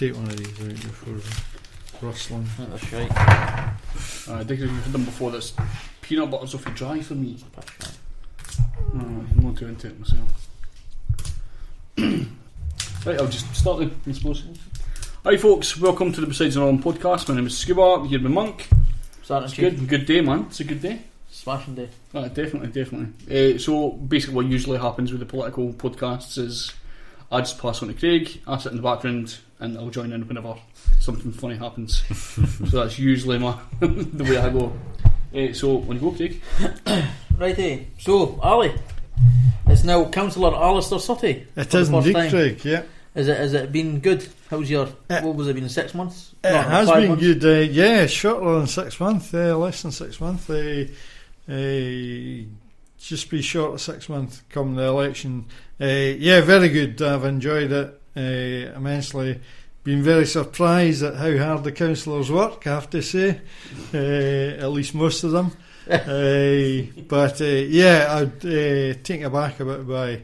take one of these out before rustling. That's right. I think you've had them before. This peanut butter's awfully dry for me. I'm not too into it myself. Right, I'll just start the explosion. Hi folks, welcome to the Besides the Norm podcast. My name is Scuba, I'm here with Monk. It's good day, man. It's a good day. Smashing day. Definitely. So basically what usually happens with the political podcasts is I just pass on to Craig, I sit in the background and I'll join in whenever something funny happens. So that's usually the way I go. So when you go, Craig. Righty. So, Ali, it's now Councillor Alistair Suttie. It is indeed, Craig, yeah. Has it been good? How's your, what was it been, 6 months? It No, has 5 been months? good, yeah, shorter than 6 months, less than 6 months. Just be short of 6 months come the election. Yeah, very good. I've enjoyed it immensely. Been very surprised at how hard the councillors work, I have to say. At least most of them. But yeah, I'd take aback a bit by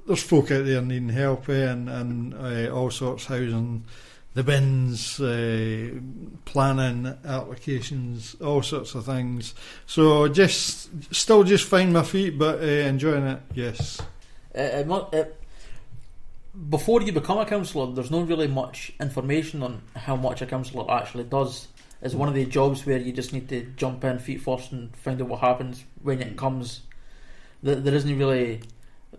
there's folk out there needing help and all sorts, housing, the bins, planning applications, all sorts of things. So still just find my feet, but enjoying it, yes. Before you become a councillor, there's not really much information on how much a councillor actually does. It's one of the jobs where you just need to jump in feet first and find out what happens when it comes. There isn't really...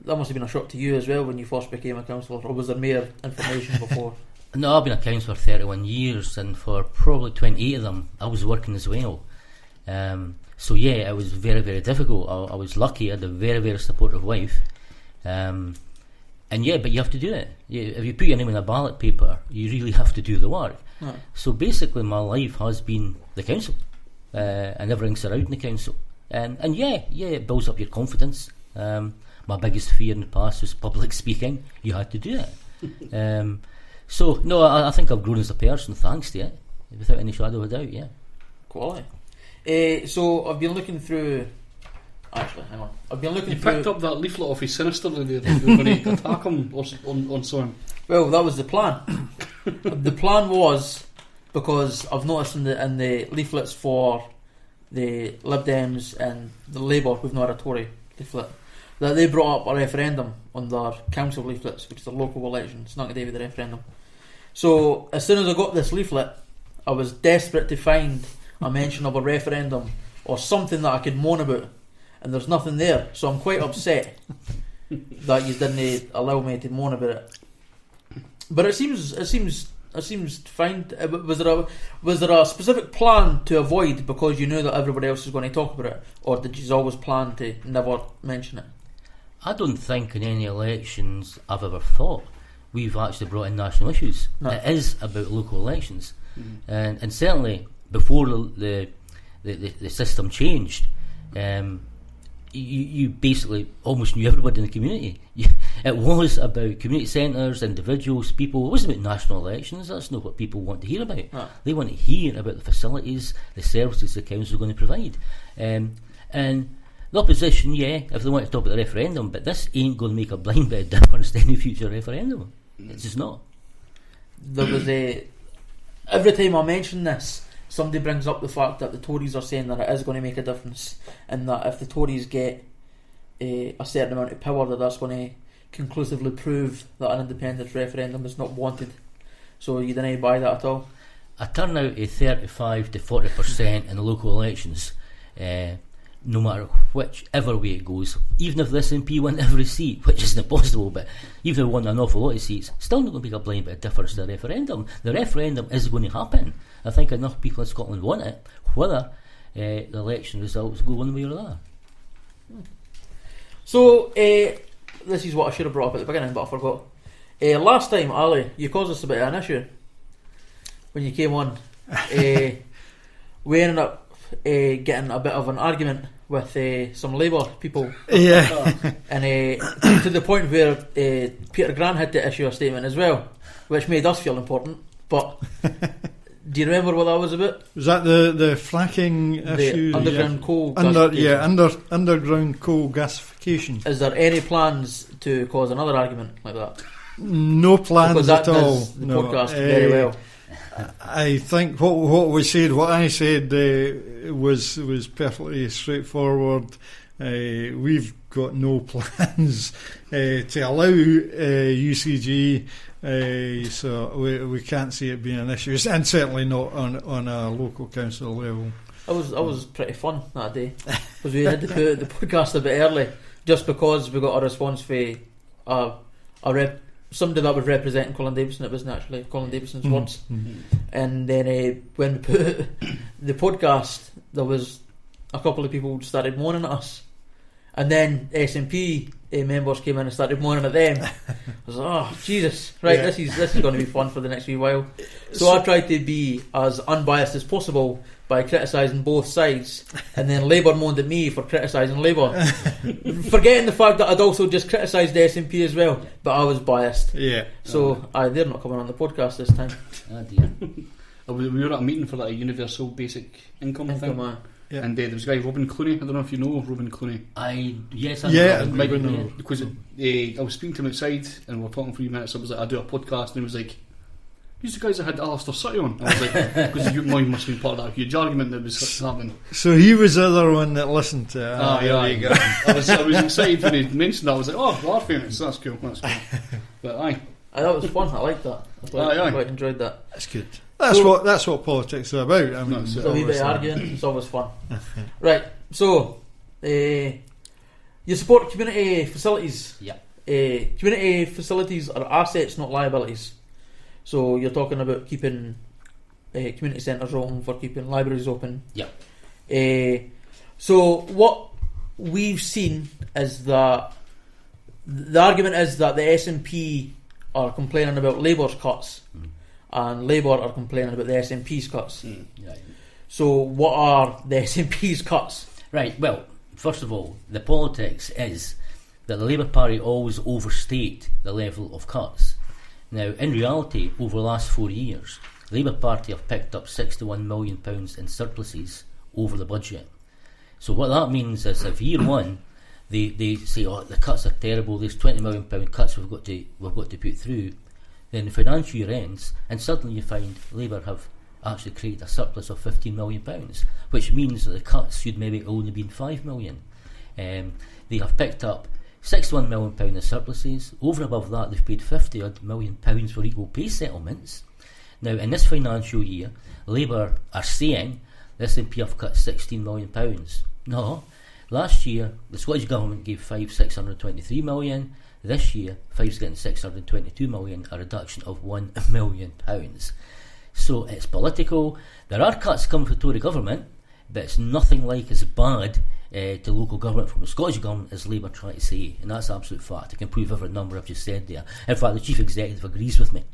That must have been a shock to you as well when you first became a councillor, or was there more information before? No, I've been a councillor 31 years, and for probably 28 of them I was working as well. So yeah, it was very, very difficult. I was lucky, I had a very, very supportive wife. And yeah, but you have to do it. If you put your name in a ballot paper, you really have to do the work. Right. So basically my life has been the council, and everything surrounding the council. And yeah, it builds up your confidence. My biggest fear in the past was public speaking. You had to do it. So no, I think I've grown as a person thanks to it, without any shadow of a doubt. Yeah. Quality. So I've been looking through. Actually, hang on. I've been looking through. You picked up that leaflet off his sinister there. You were going to attack him on something. Well, that was the plan. The plan was, because I've noticed in the leaflets for the Lib Dems and the Labour, we've not had a Tory leaflet, that they brought up a referendum on their council leaflets, which is the local elections, not to do with the referendum. So as soon as I got this leaflet, I was desperate to find a mention of a referendum or something that I could moan about, and there's nothing there. So I'm quite upset that you didn't allow me to moan about it. But it seems fine. Was there a specific plan to avoid because you knew that everybody else was going to talk about it, or did you always plan to never mention it? I don't think in any elections I've ever thought we've actually brought in national issues. No. It is about local elections, and certainly before the system changed, you basically almost knew everybody in the community. It was about community centres, individuals, people. It wasn't about national elections. That's not what people want to hear about. No. They want to hear about the facilities, the services the council are going to provide. And the opposition, if they want to talk about the referendum, but this ain't going to make a blind bit of difference to any future referendum. It's just not. There was every time I mention this, somebody brings up the fact that the Tories are saying that it is going to make a difference, and that if the Tories get a certain amount of power, that's going to conclusively prove that an independence referendum is not wanted. So you didn't buy that at all? A turnout of 35 to 40% in the local elections, no matter whichever way it goes, even if the SNP win every seat, which isn't possible, but even if they won an awful lot of seats, still not going to make a blind bit of difference to the referendum. The referendum is going to happen. I think enough people in Scotland want it, whether the election results go one way or the other. So, this is what I should have brought up at the beginning, but I forgot. Last time, Ali, you caused us a bit of an issue when you came on. We ended up getting a bit of an argument with some Labour people. Yeah. And to the point where Peter Grant had to issue a statement as well, which made us feel important. But do you remember what that was about? Was that the fracking issue? Underground coal gasification. Underground coal gasification. Is there any plans to cause another argument like that? No plans Because that at all. does the podcast very well. I think what I said was perfectly straightforward. We've got no plans to allow UCG, so we can't see it being an issue, and certainly not on a local council level. I was pretty fun that day because we had to put the podcast a bit early just because we got a response for somebody that was representing Colin Davison. It wasn't actually Colin Davison's words. And then when we put the podcast, there was a couple of people who started moaning at us, and then SNP members came in and started moaning at them. I was like, oh Jesus, right, Yeah. this is going to be fun for the next wee while. So I tried to be as unbiased as possible by criticising both sides, and then Labour moaned at me for criticising Labour, forgetting the fact that I'd also just criticised the SNP as well, but I was biased. Yeah. So they're not coming on the podcast this time. Oh dear. We were at a meeting for that universal basic income thing. Yeah. And there was a guy, Robin Clooney. I don't know if you know Robin Clooney. Yes, I Yeah, know. Might we know. know. Because I was speaking to him outside and we were talking for 3 minutes. I was like, I do a podcast, and he was like, "These are the guys that had Alistair Suttie on." I was like, because you must have been part of that huge argument that was happening. So he was the other one that listened to it. Yeah, there you go. I was excited when he mentioned that. I was like, "Oh, we are famous. That's cool. That's cool." But aye, That was fun. I liked that. I quite enjoyed that. That's good. That's what politics are about. I mean, No, So a wee bit of arguing. It's always fun. Right. So you support community facilities. Yeah. Community facilities are assets, not liabilities. So you're talking about keeping community centres open, for keeping libraries open. Yeah. So what we've seen is that the argument is that the SNP are complaining about Labour's cuts, and Labour are complaining about the SNP's cuts. Right. So what are the SNP's cuts? Right, well, first of all, the politics is that the Labour Party always overstate the level of cuts. Now, in reality, over the last 4 years, the Labour Party have picked up £61 million in surpluses over the budget. So what that means is if year one they say, oh, the cuts are terrible, there's £20 million cuts we've got to put through, then the financial year ends and suddenly you find Labour have actually created a surplus of £15 million, which means that the cuts should maybe only been £5 million. They have picked up £61 million in surpluses. Over and above that, they've paid £50 million for equal pay settlements. Now, in this financial year, Labour are saying the SNP have cut £16 million. No, last year the Scottish Government gave Fife £623 million. This year, Fife's getting £622 million, a reduction of £1 million. So it's political. There are cuts coming from the Tory government, but it's nothing like as bad to local government from the Scottish Government as Labour try to say, and that's absolute fact. I can prove every number I've just said there. In fact, the Chief Executive agrees with me.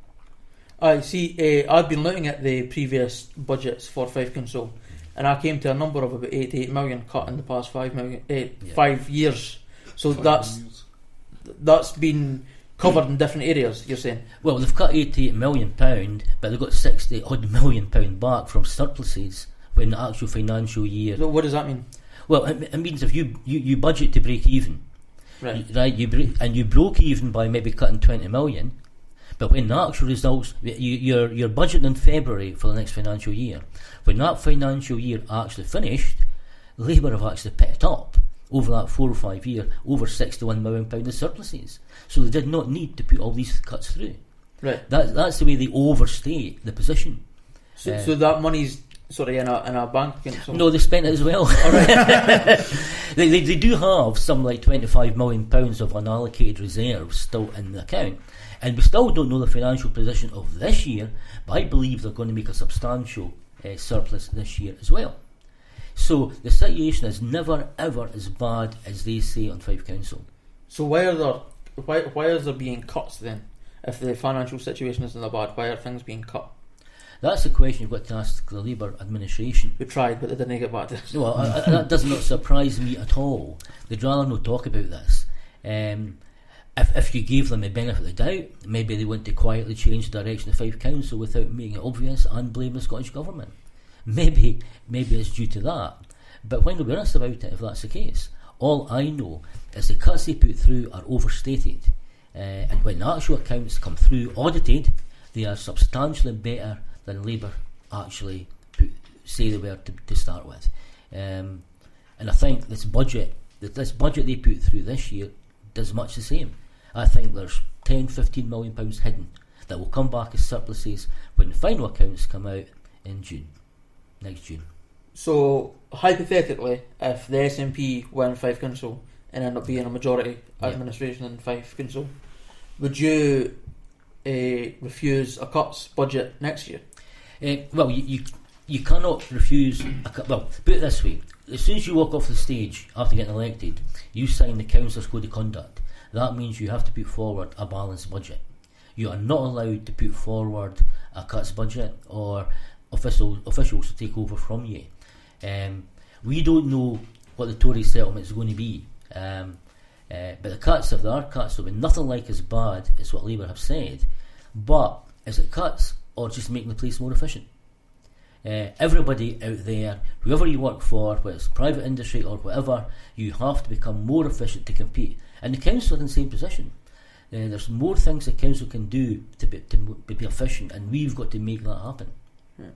I see. I've been looking at the previous budgets for Fife Council, and I came to a number of about 88 million cut in the past 5 years. So that's been covered in different areas, you're saying? Well, they've cut £88 million, but they've got £60 odd million back from surpluses when the actual financial year. So what does that mean? Well, it means if you budget to break even, Right. you broke even by maybe cutting 20 million, but when the actual results, you're budgeting in February for the next financial year. When that financial year actually finished, Labour have actually picked up over that 4 or 5 year over £61 million in surpluses. So they did not need to put all these cuts through. Right. That's the way they overstate the position. So that money's sort of in a bank account. No, they spent it as well. they do have some like £25 million of unallocated reserves still in the account, and we still don't know the financial position of this year, but I believe they're going to make a substantial surplus this year as well. So the situation is never ever as bad as they say on Fife Council. So why is there being cuts then? If the financial situation isn't that bad, why are things being cut? That's the question you've got to ask the Labour administration. We tried, but they didn't get back to us. Well, that does not surprise me at all. They'd rather not talk about this. If you gave them the benefit of the doubt, maybe they want to quietly change the direction of Fife Council without making it obvious and blame the Scottish Government. Maybe it's due to that. But when we're honest about it, if that's the case, all I know is the cuts they put through are overstated. and when the actual accounts come through audited, they are substantially better than Labour actually say they were to start with. And I think this budget they put through this year does much the same. I think there's 10-15 million pounds hidden that will come back as surpluses when the final accounts come out in next June. So, hypothetically, if the SNP win Fife Council and end up being a majority administration in Fife Council, would you refuse a cuts budget next year? Well, you cannot refuse a cut. Well, put it this way: as soon as you walk off the stage after getting elected, you sign the councillor's code of conduct. That means you have to put forward a balanced budget. You are not allowed to put forward a cuts budget or officials to take over from you. We don't know what the Tory settlement is going to be, but the cuts, if there are cuts, will be nothing like as bad as what Labour have said. But is it cuts or just making the place more efficient? Everybody out there, whoever you work for, whether it's private industry or whatever, you have to become more efficient to compete. And the council are in the same position. There's more things the council can do to be efficient, and we've got to make that happen. Yeah.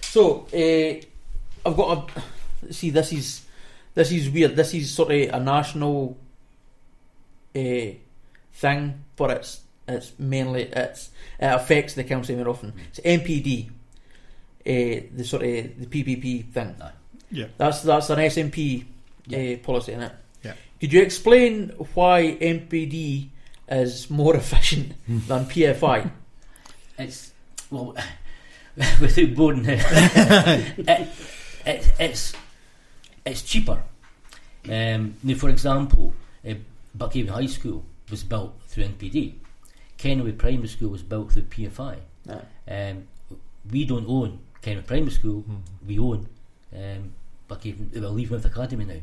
So, I've got a... See, this is weird. This is sort of a national thing, but it's mainly... it affects the council more often. It's MPD, the sort of the PPP thing. Yeah. That's an SNP policy, isn't it? Yeah. Could you explain why MPD is more efficient than PFI? It's, well, without boring it's cheaper. Now, for example, Buckhaven High School was built through NPD. Kenway Primary School was built through PFI. We don't own Kenway Primary School. We own Buckhaven, Leavenworth Academy now.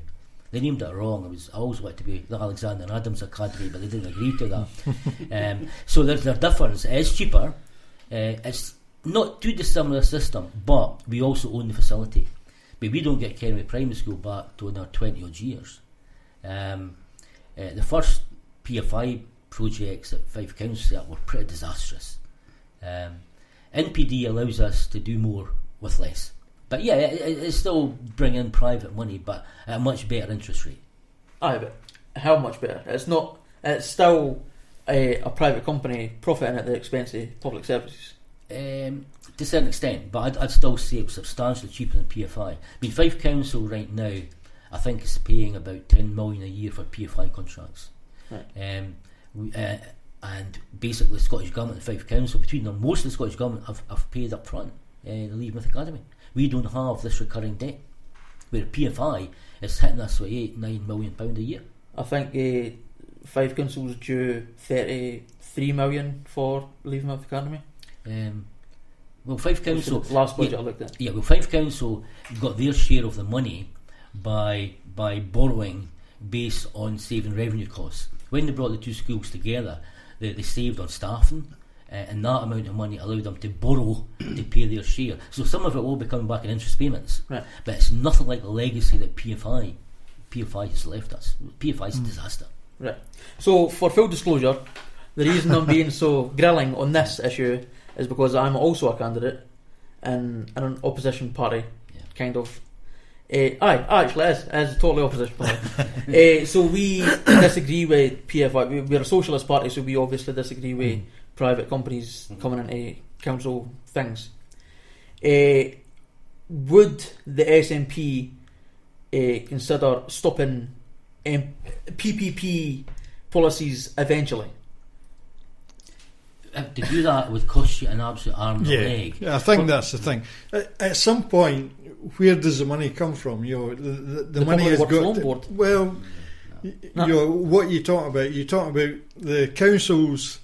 They named it wrong. I always wanted to be the Alexander Adams Academy, but they didn't agree to that. So there's a difference. It is cheaper. It's not too dissimilar system, but we also own the facility. But we don't get Kenway Primary School back to another 20 odd years. The first PFI projects that Fife Council set up were pretty disastrous. NPD allows us to do more with less. But yeah, it's still bringing in private money, but at a much better interest rate. Aye, but how much better? It's not. It's still a private company profiting at the expense of public services. To a certain extent, but I'd still say it's substantially cheaper than PFI. I mean, Fife Council right now, I think, is paying about 10 million a year for PFI contracts. Right. And basically, the Scottish Government and Fife Council, between them, most of the Scottish Government have paid up front the Leavenworth Academy. We don't have this recurring debt, where PFI is hitting us with £8-9 million a year. I think Fife Council's due 33 million for Leavenworth Academy. Well, Fife Council last budget I looked at. Yeah, well, Fife Council got their share of the money by borrowing based on saving revenue costs. When they brought the two schools together, they saved on staffing, and that amount of money allowed them to borrow to pay their share. So some of it will be coming back in interest payments, right. But it's nothing like the legacy that PFI has left us. PFI is a disaster. Right. So, for full disclosure, the reason I'm being so grilling on this issue is because I'm also a candidate in an opposition party, kind of. Actually, it is a totally opposition party. So we disagree with PFI. We're a socialist party, so we obviously disagree with private companies coming into council things. Would the SNP consider stopping PPP policies eventually? To do that would cost you an absolute arm and a leg. Yeah, I think that's the thing. At some point, where does the money come from? You know, the money has got to, well. You know what you talk about. You talk about the councils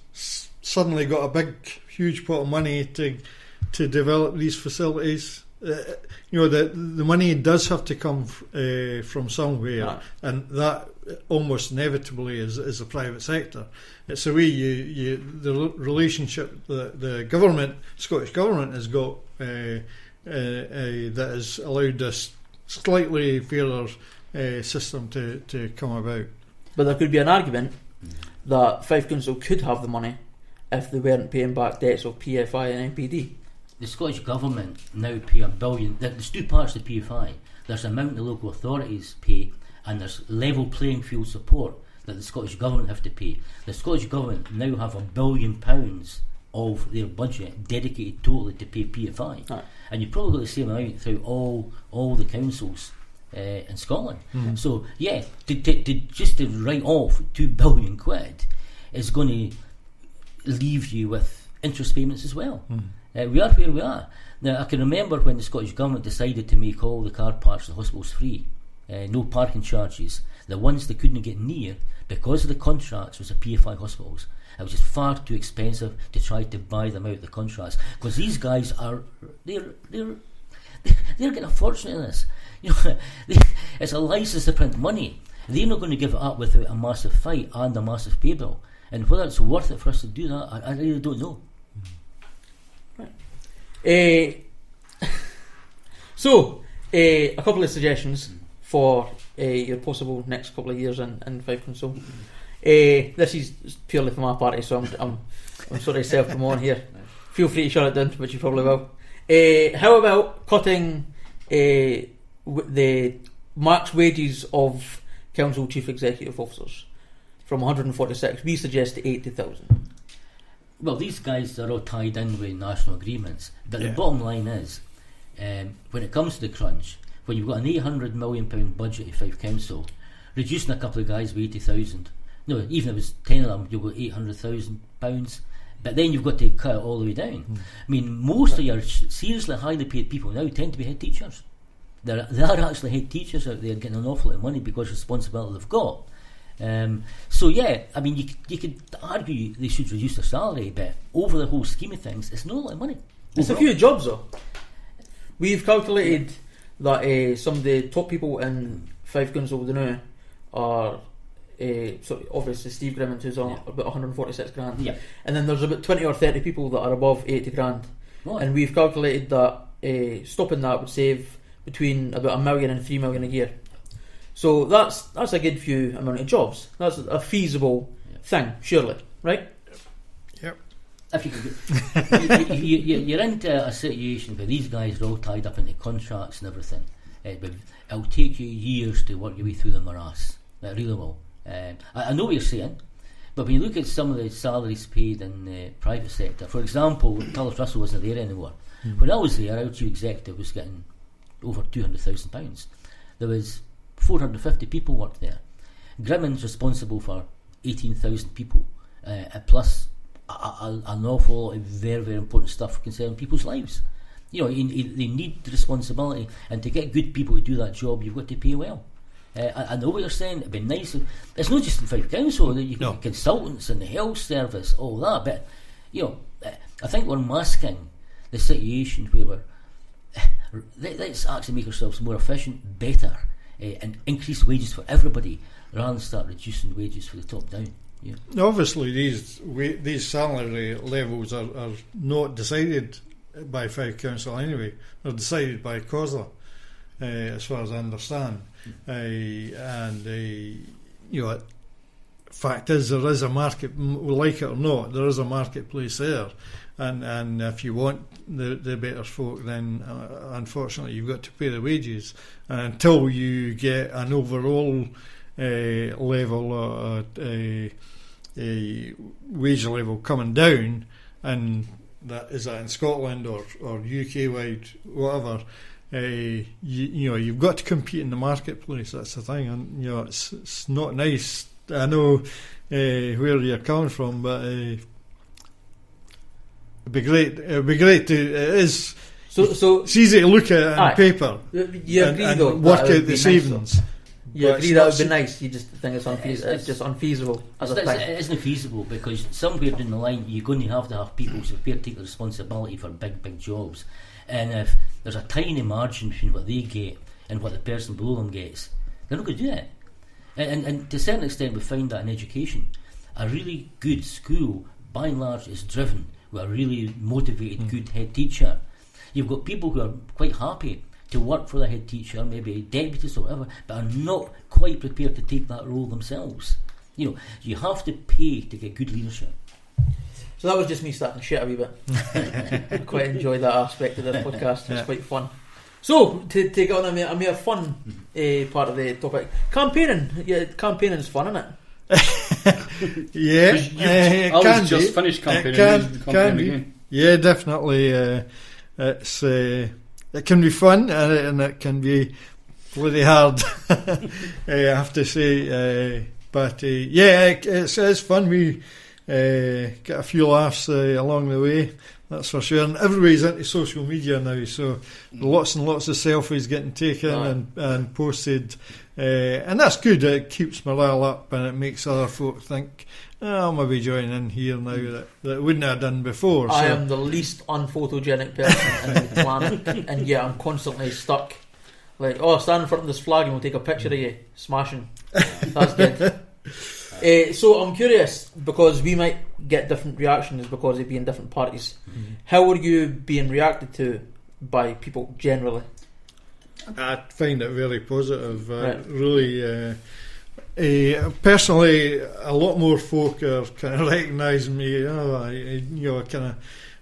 suddenly got a big, huge pot of money to develop these facilities. You know the money does have to come from somewhere, and that almost inevitably is the private sector. It's the way the relationship the government, Scottish Government, has got that has allowed this slightly fairer system to come about. But there could be an argument that Fife Council could have the money if they weren't paying back debts of PFI and NPD. The Scottish Government now pay $1 billion. There's two parts of PFI. There's the amount the local authorities pay, and there's level playing field support that the Scottish Government have to pay. The Scottish Government now have £1 billion of their budget dedicated totally to pay PFI. Right. And you've probably got the same amount through all the councils in Scotland. So yeah, to write off £2 billion is going to leave you with interest payments as well. We are where we are. Now I can remember when the Scottish Government decided to make all the car parks in the hospitals free, no parking charges. The ones they couldn't get near because of the contracts was the PFI hospitals. It was just far too expensive to try to buy them out of the contracts, because these guys are they're getting a fortune in this. It's a license to print money. They're not going to give it up without a massive fight and a massive pay bill. And whether it's worth it for us to do that, I really don't know. Right. So, a couple of suggestions for your possible next couple of years in Fife Council. This is purely for my party, so I'm sort of self-promoting here. Feel free to shut it down, which you probably will. How about cutting the max wages of council chief executive officers from 146? We suggest to 80,000. Well, these guys are all tied in with national agreements, but the bottom line is, when it comes to the crunch, when you've got an £800 million budget at Fife Council, reducing a couple of guys with 80,000, no, even if it was 10 of them, you've got £800,000, but then you've got to cut it all the way down. I mean, most of your seriously highly paid people now tend to be head teachers. There are actually head teachers out there getting an awful lot of money because of the responsibility they've got. So yeah, I mean, you could argue they should reduce their salary, but over the whole scheme of things, it's not a lot of money. It's a few jobs though. We've calculated that some of the top people in Fife Council now are obviously Steve Grimmond, who's on about 146 grand, and then there's about 20 or 30 people that are above 80 grand. What? And we've calculated that stopping that would save between about $1 million and $3 million a year. So that's a good few amount of jobs. That's a feasible thing, surely, right? Yep. If you're into a situation where these guys are all tied up into contracts and everything, it'll take you years to work your way through the morass. It really will. I know what you're saying, but when you look at some of the salaries paid in the private sector, for example, Tullis Russell wasn't there anymore. When I was there, our chief executive was getting over £200,000. There was 450 people worked there. Grimmond's responsible for 18,000 people, plus an awful lot of very, very important stuff concerning people's lives. They need the responsibility, and to get good people to do that job, you've got to pay well. I know what you're saying. It'd be nice. It's not just in Fife Council. You can consultants in the health service, all that. But I think we're masking the situation where let's actually make ourselves more efficient, better, and increase wages for everybody, rather than start reducing wages for the top down. Yeah. Obviously, these salary levels are not decided by Fife Council anyway. They're decided by COSLA, as far as I understand. Fact is, there is a market, like it or not, there is a marketplace there, and if you want the better folk, then unfortunately you've got to pay the wages, and until you get an overall level, a wage level coming down, and that is that in Scotland or UK wide, whatever. You've got to compete in the marketplace. That's the thing, and it's not nice. I know where you're coming from, but it'd be great. It'd be great to. It is. So it's easy to look at it on paper. You agree, though, work out the savings. Nice, you agree that would be nice. You just think it's unfeasible. It's just unfeasible as a thing. It isn't feasible, because somewhere down the line you're going to have people who are prepared to take the responsibility for big jobs. And if there's a tiny margin between what they get and what the person below them gets, they're not going to do it. And to a certain extent, we find that in education. A really good school, by and large, is driven with a really motivated, good head teacher. You've got people who are quite happy to work for the head teacher, maybe deputies or whatever, but are not quite prepared to take that role themselves. You have to pay to get good leadership. So that was just me starting shit a wee bit. I quite enjoyed that aspect of this podcast. It's quite fun. So, to get on a more fun part of the topic, campaigning. Yeah, campaigning is fun, isn't it? Yeah, I can was just be. finished campaigning. Can be. Yeah, definitely. It's it can be fun and it can be bloody hard. I have to say, but it's fun. We get a few laughs along the way. That's for sure. And everybody's into social media now, so lots and lots of selfies getting taken and posted. And that's good. It keeps morale up and it makes other folk think, I'll maybe join in here now that wouldn't have done before. I am the least unphotogenic person on the planet, and yet I'm constantly stuck. Like, stand in front of this flag and we'll take a picture of you smashing. That's good. So I'm curious, because we might get different reactions because they be in different parties. Mm-hmm. How are you being reacted to by people generally? I find it very positive. Right. Really, personally, a lot more folk are kind of recognising me. I kind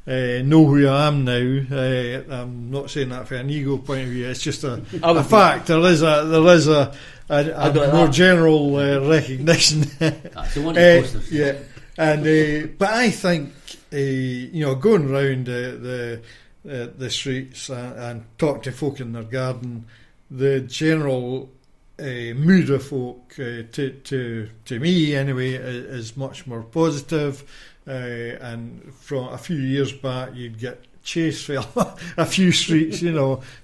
of know who I am now. I'm not saying that from an ego point of view. It's just a fact. There is a more general recognition. That's the one of the posters. Yeah, and but I think going around the streets and talking to folk in their garden, the general mood of folk to me anyway is much more positive. And from a few years back, you'd get chased for a few streets,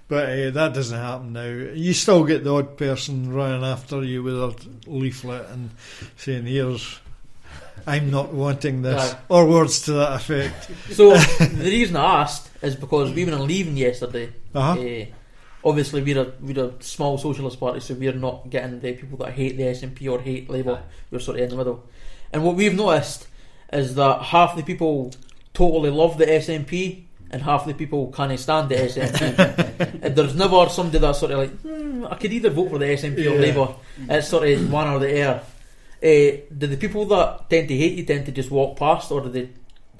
but that doesn't happen now. You still get the odd person running after you with a leaflet and saying, "Here's, I'm not wanting this," or words to that effect. So the reason I asked is because we were leaving yesterday. Obviously, we're a small socialist party, so we're not getting the people that hate the SNP or hate Labour. We're sort of in the middle. And what we've noticed is that half the people totally love the SNP and half the people can't stand the SNP. And there's never somebody that's sort of like, I could either vote for the SNP or Labour. It's sort of one or the other. Do the people that tend to hate you tend to just walk past, or do they?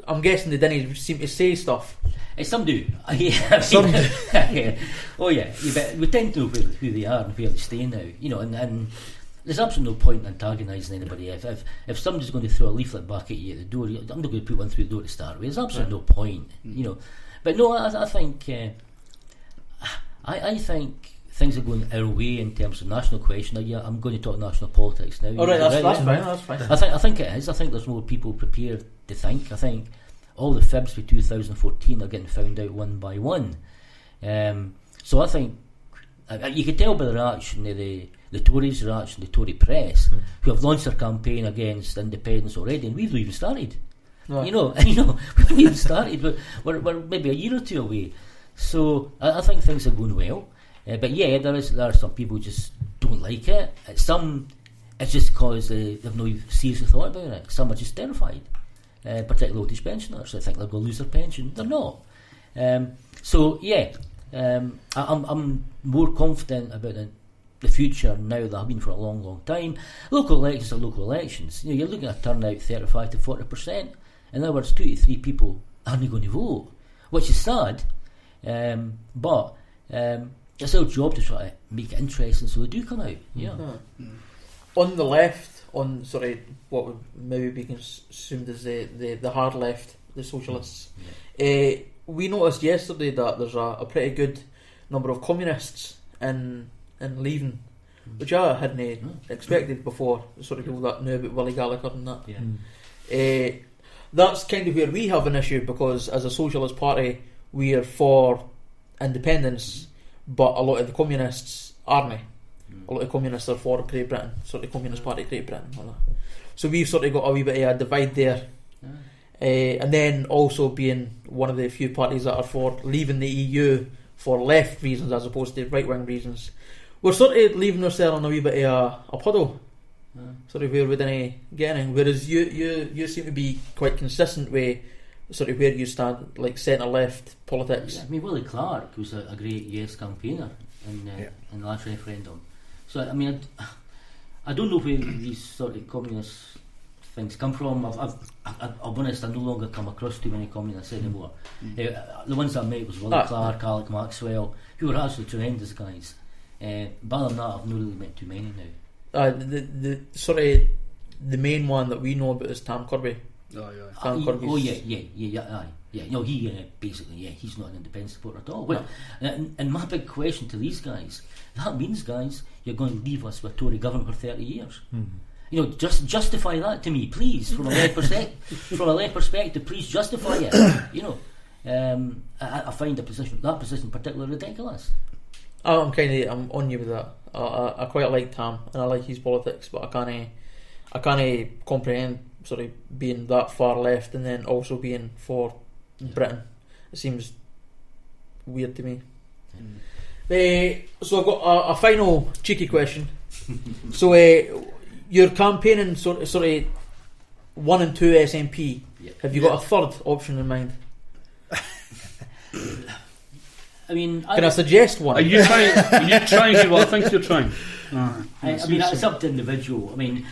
I'm guessing they didn't seem to say stuff. Some do. Some do. Oh yeah, we tend to know who they are and where they stay now. And there's absolutely no point in antagonising anybody. If somebody's going to throw a leaflet back at you at the door, I'm not going to put one through the door to start with. There's absolutely no point, But no, I think I think things are going our way in terms of national question. I'm going to talk national politics now. All right, that's fine. That's fine. I think it is. I think there's more people prepared to think. I think all the fibs for 2014 are getting found out one by one. So I think you could tell by the reaction the Tories' reaction, the Tory press, who have launched their campaign against independence already, and we've not even started. Right. We haven't even started. We're maybe a year or two away. So I think things are going well. But yeah, there are some people who just don't like it. Some, it's just because they've no seriously thought about it. Some are just terrified. Particularly old-age pensioners. They think they're going to lose their pension. They're not. So yeah, I'm more confident about the future now than I've been for a long, long time. Local elections are local elections. You're looking at a turnout 35 to 40%. In other words, 2 to 3 people aren't going to vote, which is sad. But it's our job to try to make it interesting so they do come out. On the left, on what would maybe be assumed as the hard left, the socialists, we noticed yesterday that there's a pretty good number of communists in leaving, which I hadn't expected before. Sort of people that knew about Willie Gallagher and that. That's kind of where we have an issue, because as a socialist party we are for independence, but a lot of the communists aren't. A lot of communists are for Great Britain, sort of Communist Party of Great Britain, like that. So we've sort of got a wee bit of a divide there. And then also being one of the few parties that are for leaving the EU for left reasons as opposed to right wing reasons, we're sort of leaving ourselves in a wee bit of a puddle. Sort of where we didn't get anything. Whereas you seem to be quite consistent with sort of where you stand, like centre left politics. Yeah, Willie Clark was a great Yes campaigner in the last referendum. So I don't know where these sort of communist things come from. I'll be honest, I no longer come across too many communists anymore. The ones I met was Willie Clark, Alec Maxwell, who were actually tremendous guys. But other than that, I've not really met too many now. The sort of the main one that we know about is Tam Kirby. Yeah. No, he basically, he's not an independent supporter at all. Well, and my big question to these guys, that means, guys, you're going to leave us with Tory government for 30 years. You know, just justify that to me, please, from a lay perspective. Please justify it. You know, I find that position particularly ridiculous. I'm on you with that. I quite like Tam and I like his politics, but I can't comprehend sort of being that far left and then also being for Britain. It seems weird to me. So I've got a final cheeky question. So you're campaigning sort of 1 and 2 SNP. Have you got a third option in mind? I mean, can I suggest one? Are you trying to? Well, I think you're trying. I mean, it's up to individual. I mean,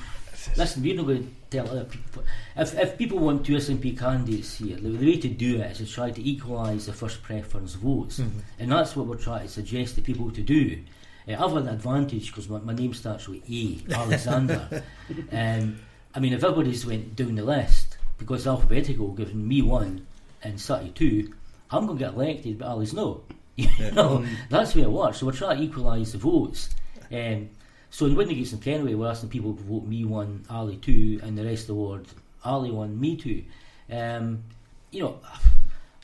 listen, we're not going to tell other people. If people want 2 SNP candidates here, the way to do it is to try to equalise the first preference votes, and that's what we're trying to suggest to people to do. I've got an advantage because my name starts with A, Alexander. I mean, if everybody's went down the list, because it's alphabetical, giving me 1 and Suttie 2, I'm going to get elected, but Ali's no. You know, that's the way it works. So we're trying to equalise the votes. So in Windigates and Kenway, we're asking people to vote me 1, Ali 2, and the rest of the ward, Ali 1, me 2. You know,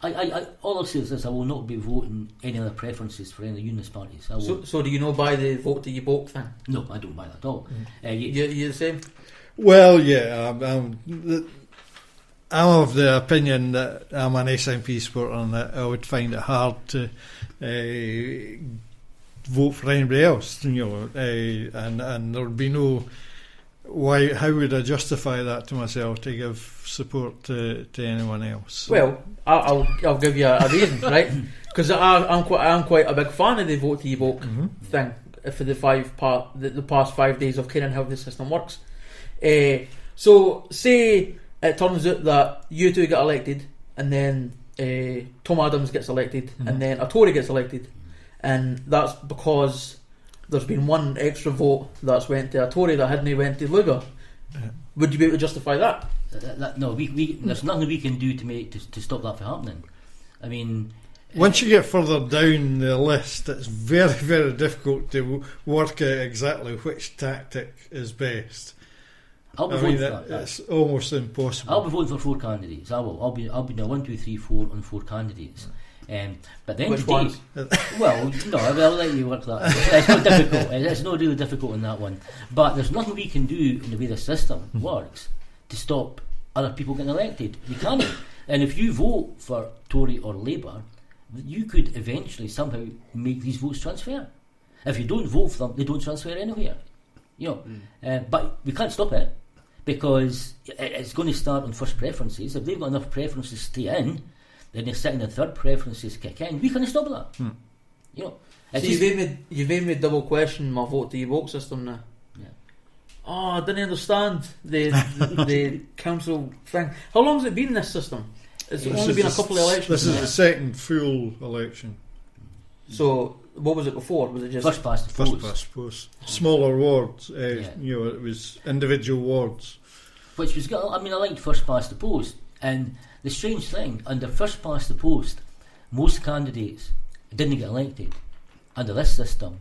I all I'll say is this: I will not be voting any other preferences for any of the unionist parties. So do you not buy the vote to you vote thing? No, I don't buy that at all. You the same? Well, yeah, I'm of the opinion that I'm an SNP supporter and that I would find it hard to vote for anybody else, you know, and there would be no how would I justify that to myself to give support to anyone else? Well, I'll give you a reason, right? Because I'm quite a big fan of the vote to you vote thing for the past 5 days of caring how the system works. So say it turns out that you two get elected, and then Tom Adams gets elected, and then a Tory gets elected, and that's because there's been 1 extra vote that's went to a Tory that hadn't went to Lugar. Would you be able to justify that? No, there's nothing we can do to stop that from happening. I mean, once you get further down the list, it's very, very difficult to work out exactly which tactic is best. I'll be voting for that. It's almost impossible. I'll be voting for 4 candidates. I will. I'll be now 1, 2, 3, 4 on 4 candidates. But then which ones? Well, no, I'll let you work that. It's not difficult. It's not really difficult on that one. But there's nothing we can do in the way the system works to stop other people getting elected. You can't. And if you vote for Tory or Labour, you could eventually somehow make these votes transfer. If you don't vote for them, they don't transfer anywhere. You know, but we can't stop it because it's going to start on first preferences. If they've got enough preferences to stay in, then the second and third preferences kick in. We can't stop that. You know, so you've made me double question my vote to you vote system now. Yeah. Oh, I didn't understand the council thing. How long has it been this system? It's only been a couple of elections. This is the second full election. So what was it before? Was it just first past the post? Smaller wards. You know, it was individual wards. Which was good. I mean, I liked first past the post. And the strange thing, under first past the post, most candidates didn't get elected. Under this system,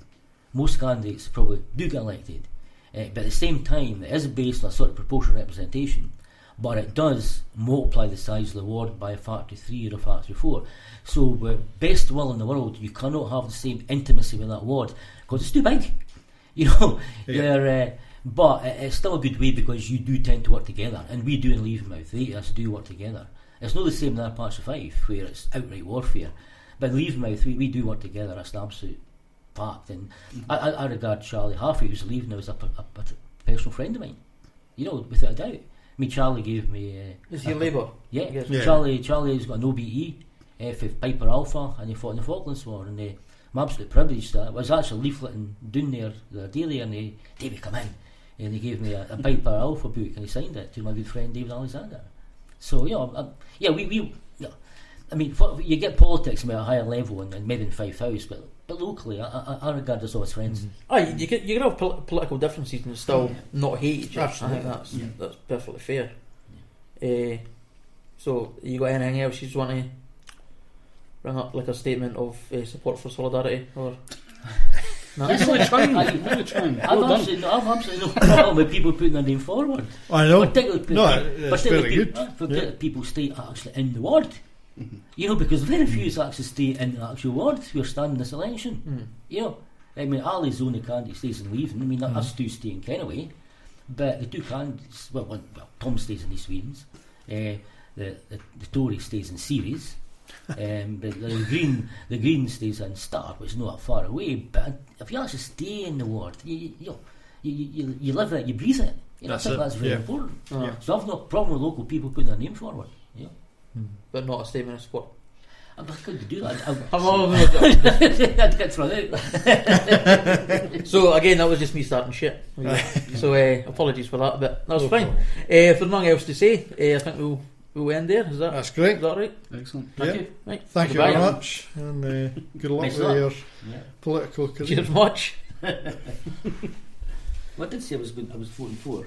most candidates probably do get elected. But at the same time, it is based on a sort of proportional representation. But it does multiply the size of the ward by a factor 3 or a factor 4. So with best will in the world, you cannot have the same intimacy with that ward because it's too big. You know, but it's still a good way because you do tend to work together, and we do in Leavenmouth. They us do work together. It's not the same in other parts of Fife where it's outright warfare, but in Leavenmouth we do work together. That's an absolute fact. And I regard Charlie Harvey, who's leaving now, as a personal friend of mine. You know, without a doubt. I mean, Charlie gave me. Is he Labour? Yeah. Charlie's got an OBE for Piper Alpha, and he fought in the Falklands War, and I'm absolutely privileged that I was actually leafleting down there the day there, and David, come in. and he gave me a Piper Alpha book, and he signed it to my good friend David Alexander. So we I mean, you get politics at a higher level, and maybe in Fife House, but locally, I regard us all as friends. You can have political differences and still not hate each other. Absolutely. I think that's perfectly fair. So, you got anything else you just want to bring up, like a statement of support for solidarity, or? No? Really trying. I've absolutely no problem with people putting their name forward. I know. Particularly It's very good. Particularly people stay actually in the ward. You know, because very few actually stay in the actual ward who are standing this election. You know, I mean, Ali's the only candidate stays in Leaving. I mean, us two stay in Kennaway, but the two candidates, well, Tom stays in East Weedens, the Tory stays in Ceres, but the Green stays in Star, which is not that far away. But if you actually stay in the ward, you live it, you breathe it. You know, I think that's very important. So I've no problem with local people putting their name forward. You know. But not a statement of support. I couldn't do that. I'd get thrown out. So again, that was just me starting shit. So apologies for that, but that was fine. If there's nothing else to say, I think we'll end there. That's great. Is that right? Excellent. Thank you. Right. Thank you very much, and good luck Nice with luck. your political career. Cheers much. Well, I did say I was 44.